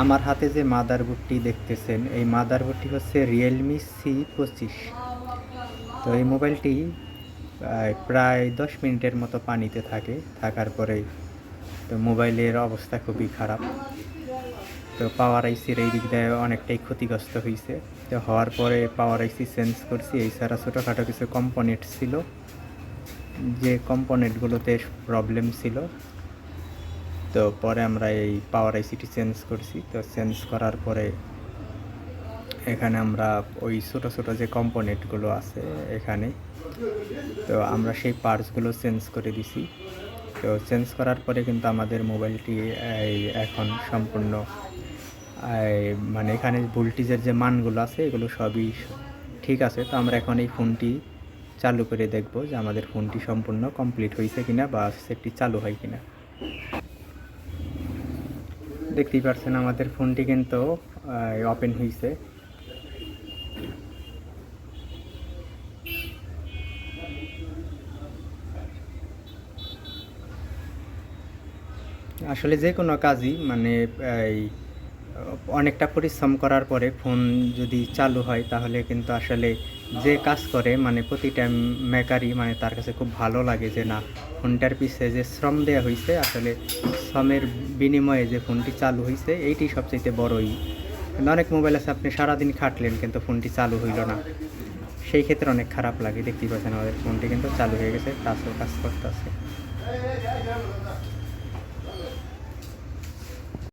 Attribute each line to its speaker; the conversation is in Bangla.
Speaker 1: আমার হাতে যে মাদারবোর্ডটি দেখতেছেন, এই মাদারবোর্ডটি হচ্ছে রিয়েলমি C25। তো এই মোবাইলটি প্রায় 10 মিনিটের মতো পানিতে থাকার পরেই তো মোবাইলের অবস্থা খুবই খারাপ। তো পাওয়ার আইসির এই দিক দিয়ে অনেকটাই ক্ষতিগ্রস্ত হয়েছে। তো হওয়ার পরে পাওয়ার আইসি চেঞ্জ করছি। এছাড়া ছোটোখাটো কিছু কম্পোনেন্ট ছিল, যে কম্পোনেন্টগুলোতে প্রবলেম ছিল। তো পরে আমরা এই পাওয়ার আইসিটি চেঞ্জ করছি। তো চেঞ্জ করার পরে এখানে আমরা ওই ছোটো ছোটো যে কম্পোনেন্টগুলো আছে এখানে, তো আমরা সেই পার্টসগুলো চেঞ্জ করে দিছি। তো চেঞ্জ করার পরে কিন্তু আমাদের মোবাইলটি এখন সম্পূর্ণ মানে এখানে ভোল্টেজের যে মানগুলো আছে এগুলো সবই ঠিক আছে। তো আমরা এখন এই ফোনটি চালু করে দেখব যে আমাদের ফোনটি সম্পূর্ণ কমপ্লিট হয়েছে কিনা বা সেটটি চালু হয় কিনা। দেখতেই পাচ্ছেন আমাদের ফোনটি কিন্তু ওপেন হয়েছে। আসলে যে কোনো কাজই মানে এই অনেকটা পরিশ্রম করার পরে ফোন যদি চালু হয় তাহলে কিন্তু আসলে যে কাজ করে মানে প্রতিটা মেকারই মানে তার কাছে খুব ভালো লাগে যে না, ফোনটার পিছে যে শ্রম দেওয়া হয়েছে, আসলে শ্রমের বিনিময়ে যে ফোনটি চালু হয়েছে এইটি সবচেয়ে বড়ই। কিন্তু অনেক মোবাইল আছে আপনি সারাদিন খাটলেন কিন্তু ফোনটি চালু হইল না, সেই ক্ষেত্রে অনেক খারাপ লাগে। দেখতেই পাচ্ছেন আমাদের ফোনটি কিন্তু চালু হয়ে গেছে, টাচও কাজ করতেছে।